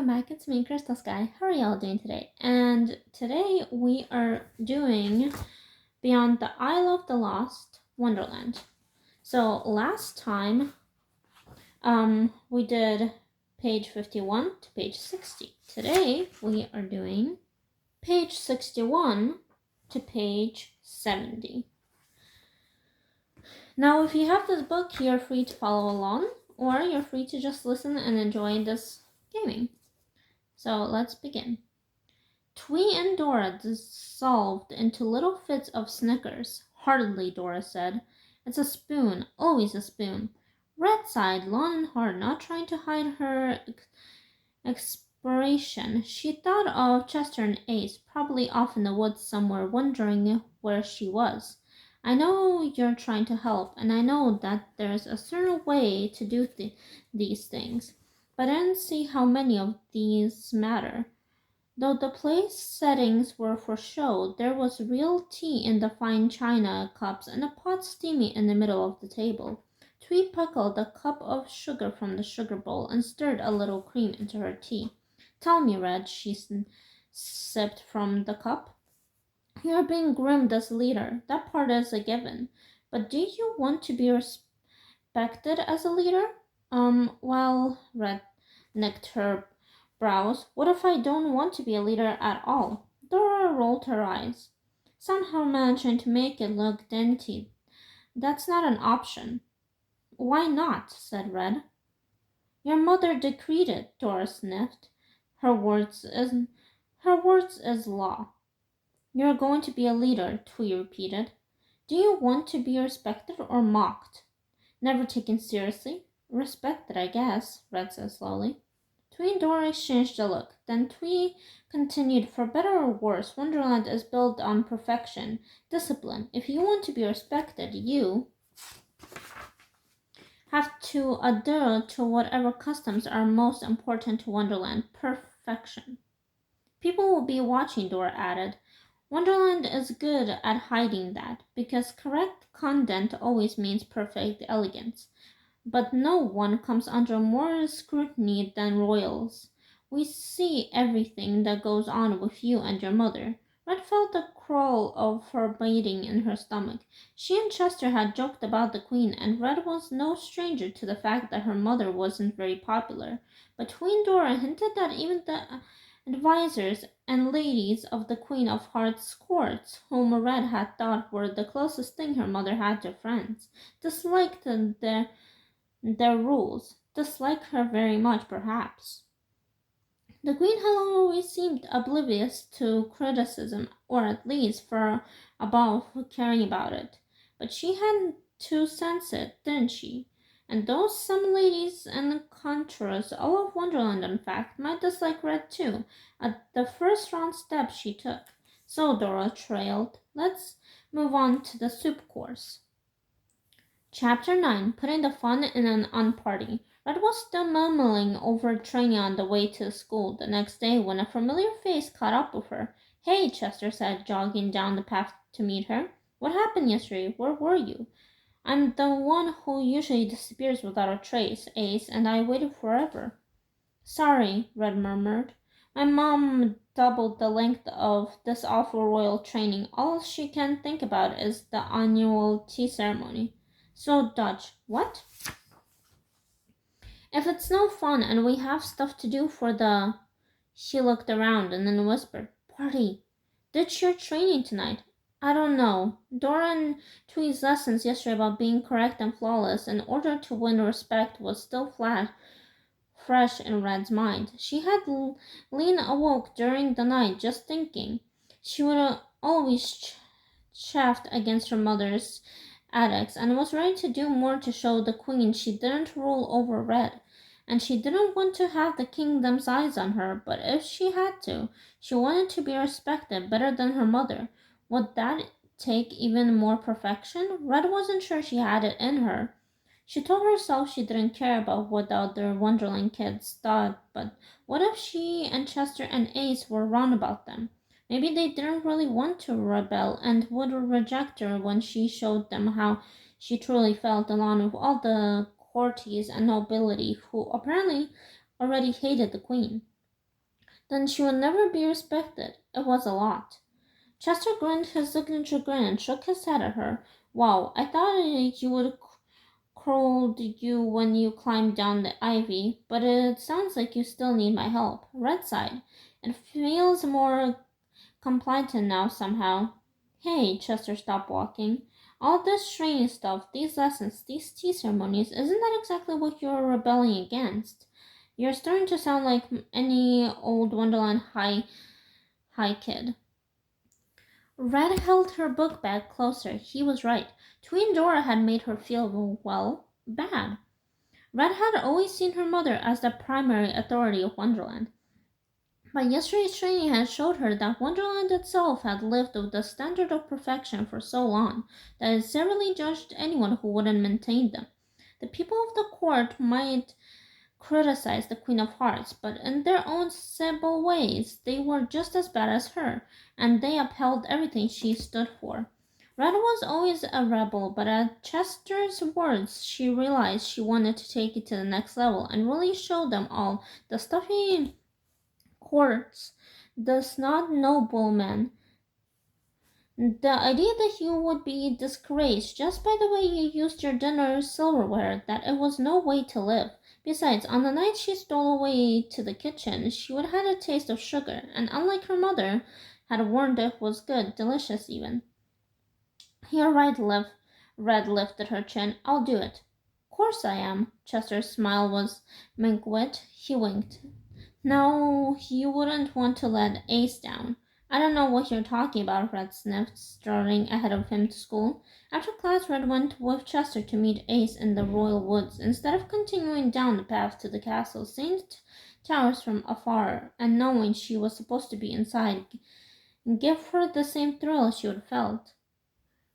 back. It's me, Crystal Sky. How are y'all doing today? And today we are doing Beyond the Isle of the Lost, Wonderland. So last time, we did page 51 to page 60. Today we are doing page 61 to page 70. Now, if you have this book, you're free to follow along, or you're free to just listen and enjoy this gaming. So let's begin. Twee and Dora dissolved into little fits of snickers. Hardly, Dora said. It's a spoon, always a spoon. Red sighed long and hard, not trying to hide her expiration. She thought of Chester and Ace, probably off in the woods somewhere, wondering where she was. I know you're trying to help, and I know that there's a certain way to do these things, but I didn't see how many of these matter. Though the place settings were for show, there was real tea in the fine china cups and a pot steaming in the middle of the table. Twee puckled a cup of sugar from the sugar bowl and stirred a little cream into her tea. Tell me, Red, she sipped from the cup. You're being groomed as leader. That part is a given. But do you want to be respected as a leader? Well, Red nicked her brows. What if I don't want to be a leader at all? Dora rolled her eyes, somehow managing to make it look dainty. That's not an option. Why not? Said Red. Your mother decreed it, Dora sniffed. Her words is law. You're going to be a leader, Twee repeated. Do you want to be respected or mocked? Never taken seriously? Respected, I guess, Red said slowly. Twee and Dora exchanged a look. Then Twee continued, for better or worse, Wonderland is built on perfection, discipline. If you want to be respected, you have to adhere to whatever customs are most important to Wonderland. Perfection. People will be watching, Dora added. Wonderland is good at hiding that, because correct conduct always means perfect elegance. But no one comes under more scrutiny than royals. We see everything that goes on with you and your mother. Red felt the crawl of her beating in her stomach. She and Chester had joked about the Queen, and Red was no stranger to the fact that her mother wasn't very popular. But Queen Dora hinted that even the advisers and ladies of the Queen of Hearts' courts, whom Red had thought were the closest thing her mother had to friends, disliked their rules, dislike her very much, perhaps. The Queen had always seemed oblivious to criticism, or at least for above caring about it. But she had to sense it, didn't she? And though some ladies and contours, all of Wonderland in fact, might dislike Red too, at the first round step she took. So Dora trailed. Let's move on to the soup course. Chapter 9. Putting the fun in an unparty. Red was still mumbling over training on the way to school the next day when a familiar face caught up with her. Hey, Chester said, jogging down the path to meet her. What happened yesterday? Where were you? I'm the one who usually disappears without a trace, Ace, and I waited forever. Sorry, Red murmured. My mom doubled the length of this awful royal training. All she can think about is the annual tea ceremony. So Dutch, what? If it's no fun and we have stuff to do for the... She looked around and then whispered, Party. Ditch your training tonight. I don't know. Dora and Twee's lessons yesterday about being correct and flawless in order to win respect was still fresh in Red's mind. She had lain awoke during the night just thinking. She would always chaffed against her mother's edicts and was ready to do more to show the Queen she didn't rule over Red. And she didn't want to have the kingdom's eyes on her, but if she had to, she wanted to be respected better than her mother. Would that take even more perfection? Red wasn't sure she had it in her. She told herself she didn't care about what the other Wonderland kids thought, but what if she and Chester and Ace were wrong about them? Maybe they didn't really want to rebel and would reject her when she showed them how she truly felt, along with all the courtiers and nobility who apparently already hated the Queen. then she would never be respected. It was a lot. Chester grinned his signature grin and shook his head at her. Wow, I thought you would crawled you when you climbed down the ivy, but it sounds like you still need my help. Red sighed. It feels more compliant now somehow. Hey, Chester stopped walking. All this training stuff, these lessons, these tea ceremonies, isn't that exactly what you're rebelling against? You're starting to sound like any old Wonderland high kid. Red held her book bag closer. He was right. Tweet Dora had made her feel, well, bad. Red had always seen her mother as the primary authority of Wonderland, but yesterday's training had showed her that Wonderland itself had lived with the standard of perfection for so long that it severely judged anyone who wouldn't maintain them. The people of the court might criticize the Queen of Hearts, but in their own simple ways they were just as bad as her, and they upheld everything she stood for. Red was always a rebel, but at Chester's words she realized she wanted to take it to the next level and really show them all the stuffy courts, the snot noblemen, the idea that you would be disgraced just by the way you used your dinner silverware, that it was no way to live. Besides, on the night she stole away to the kitchen, she would have had a taste of sugar, and unlike her mother, had warned it was good, delicious even. You're right, Liv. Red lifted her chin. I'll do it. Course I am. Chester's smile was mingled. He winked. No, you wouldn't want to let Ace down. I don't know what you're talking about, Red sniffed, strutting ahead of him to school. After class, Red went with Chester to meet Ace in the Royal Woods, instead of continuing down the path to the castle, seeing towers from afar, and knowing she was supposed to be inside, give her the same thrill she would have felt.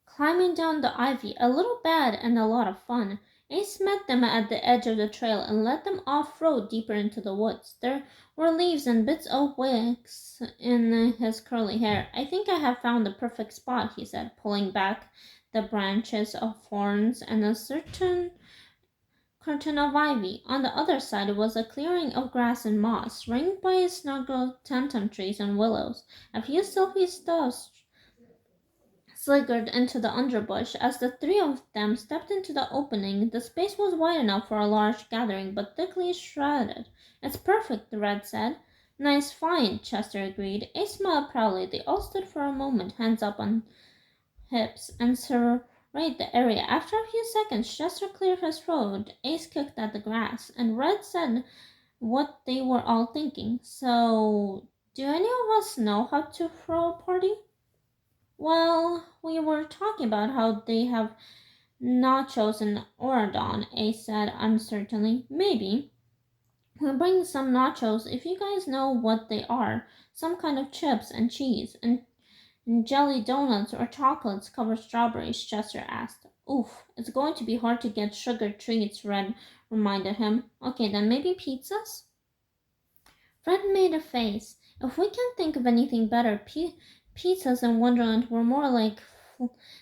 Climbing down the ivy, a little bad and a lot of fun. Ace met them at the edge of the trail and led them off-road deeper into the woods. There were leaves and bits of twigs in his curly hair. I think I have found the perfect spot, he said, pulling back the branches of thorns and a certain curtain of ivy. On the other side was a clearing of grass and moss, ringed by snuggled tantum trees and willows. A few silky doves slithered into the underbush. As the three of them stepped into the opening, the space was wide enough for a large gathering, but thickly shrouded. It's perfect, the Red said. Nice find, Chester agreed. Ace smiled proudly. They all stood for a moment, hands up on hips, and surveyed the area. After a few seconds, Chester cleared his throat. Ace kicked at the grass, and Red said what they were all thinking. So, do any of us know how to throw a party? Well, we were talking about how they have nachos in Oregon, Ace said uncertainly. Maybe. We'll bring some nachos if you guys know what they are. Some kind of chips and cheese. And jelly donuts or chocolates covered strawberries, Chester asked. Oof, it's going to be hard to get sugar treats, Red reminded him. Okay, then maybe pizzas? Fred made a face. If we can't think of anything better, pizzas in Wonderland were more like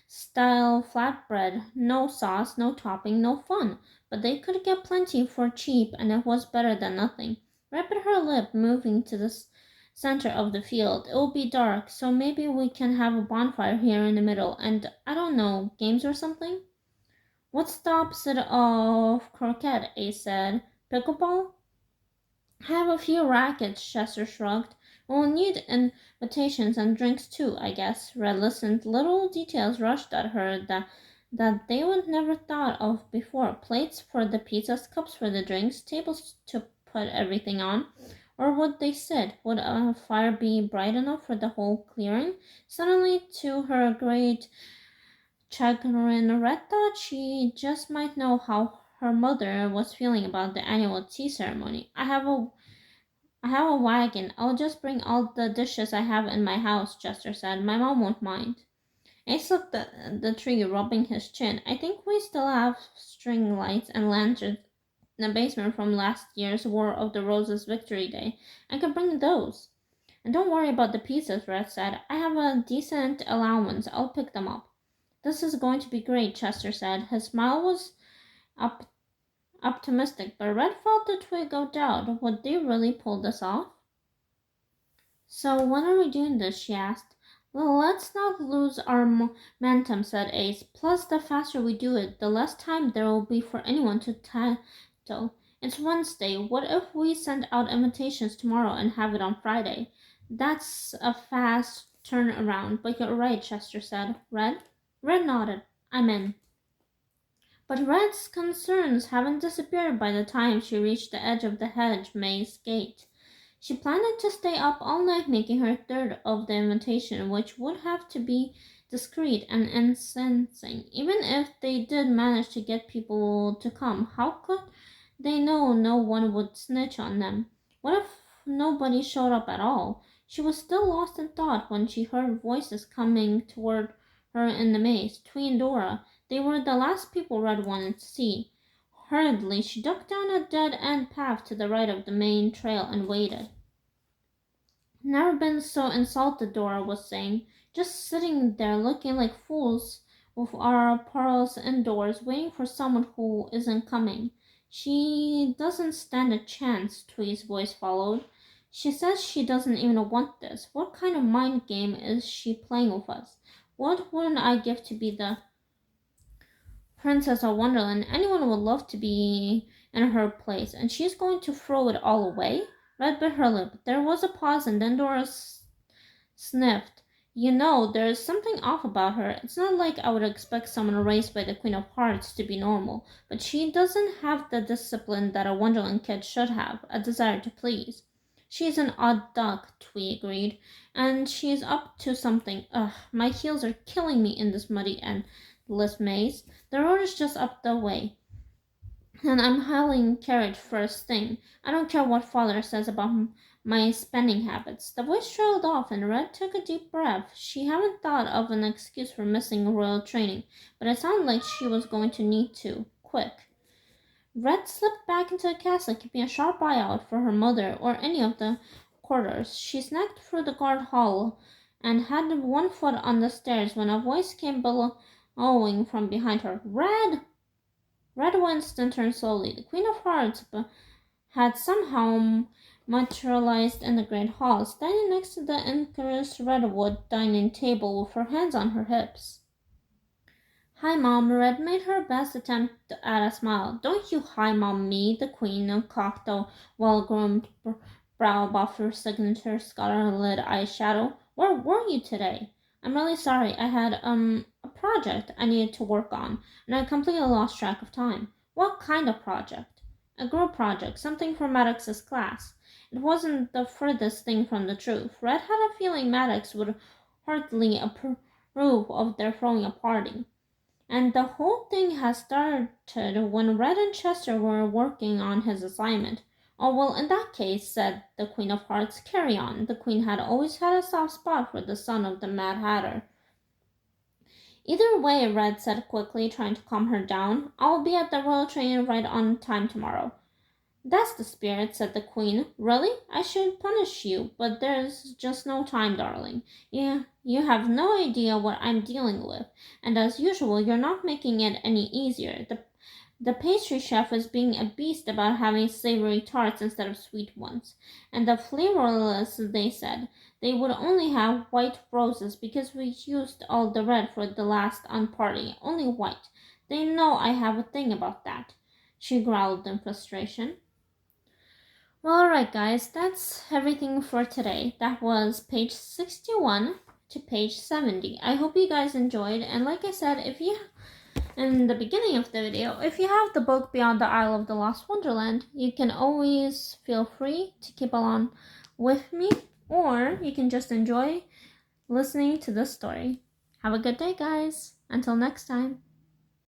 style flatbread. No sauce, no topping, no fun. But they could get plenty for cheap, and it was better than nothing. Red bit her lip, moving to the center of the field. It will be dark, so maybe we can have a bonfire here in the middle, and I don't know, games or something? What's the opposite of croquet? Ace said. Pickleball? Have a few rackets, Chester shrugged. We'll need invitations and drinks too, I guess. Red listened. Little details rushed at her that they would never thought of before. Plates for the pizzas, cups for the drinks, tables to put everything on. Where would they sit? Would a fire be bright enough for the whole clearing? Suddenly, to her great chagrin, Red thought she just might know how her mother was feeling about the annual tea ceremony. I have a wagon. I'll just bring all the dishes I have in my house, Chester said. My mom won't mind. Ace looked at the tree, rubbing his chin. I think we still have string lights and lanterns in the basement from last year's War of the Roses Victory Day. I can bring those. And don't worry about the pizzas, Red said. I have a decent allowance. I'll pick them up. This is going to be great, Chester said. His smile was up optimistic, but Red felt a twig of doubt. Would they really pull this off? So when are we doing this? She asked. Well, let's not lose our momentum, said Ace. Plus, the faster we do it, the less time there will be for anyone to tackle. It's Wednesday. What if we send out invitations tomorrow and have it on Friday? That's a fast turnaround, but you're right, Chester said. Red? Red nodded. I'm in. But Red's concerns haven't disappeared by the time she reached the edge of the hedge maze gate. She planned to stay up all night making her third of the invitation, which would have to be discreet and incensing. Even if they did manage to get people to come, how could they know no one would snitch on them? What if nobody showed up at all? She was still lost in thought when she heard voices coming toward her in the maze. Twee and Dora. They were the last people Red wanted to see. Hurriedly, she ducked down a dead-end path to the right of the main trail and waited. Never been so insulted, Dora was saying. Just sitting there looking like fools with our pearls indoors, waiting for someone who isn't coming. She doesn't stand a chance, Twee's voice followed. She says she doesn't even want this. What kind of mind game is she playing with us? What wouldn't I give to be the Princess of Wonderland? Anyone would love to be in her place, and she's going to throw it all away? Red bit her lip. There was a pause, and then Dora sniffed. You know, there's something off about her. It's not like I would expect someone raised by the Queen of Hearts to be normal, but she doesn't have the discipline that a Wonderland kid should have, a desire to please. She's an odd duck, Twee agreed, and she's up to something. Ugh, my heels are killing me in this muddy and endless maze. The road is just up the way, and I'm hailing carriage first thing. I don't care what father says about my spending habits. The voice trailed off, and Red took a deep breath. She hadn't thought of an excuse for missing royal training, but it sounded like she was going to need to. Quick. Red slipped back into the castle, keeping a sharp eye out for her mother or any of the quarters. She snagged through the guard hall and had one foot on the stairs when a voice came bellowing from behind her. Red! Red winced and turned slowly. The Queen of Hearts had somehow materialized in the great hall, standing next to the incurous redwood dining table with her hands on her hips. Hi, Mom. Red made her best attempt at a smile. Don't you hi, Mom, me, the Queen, cocked a well-groomed brow above her signature scarlet eyeshadow. Where were you today? I'm really sorry. I had, a project I needed to work on, and I completely lost track of time. What kind of project? A group project, something for Maddox's class. It wasn't the furthest thing from the truth. Red had a feeling Maddox would heartily approve of their throwing a party. And the whole thing had started when Red and Chester were working on his assignment. Oh, well, in that case, said the Queen of Hearts, carry on. The Queen had always had a soft spot for the son of the Mad Hatter. Either way, Red said quickly, trying to calm her down, I'll be at the royal training right on time tomorrow. That's the spirit, said the Queen. Really? I should punish you, but there's just no time, darling. You have no idea what I'm dealing with, and as usual, you're not making it any easier. The pastry chef is being a beast about having savory tarts instead of sweet ones, and the flavorless, they said. They would only have white roses because we used all the red for the last party, only white. They know I have a thing about that, she growled in frustration. Well, alright, guys, that's everything for today. That was page 61 to page 70. I hope you guys enjoyed, and like I said, if you in the beginning of the video, if you have the book Beyond the Isle of the Lost Wonderland, you can always feel free to keep along with me, or you can just enjoy listening to this story. Have a good day, guys. Until next time.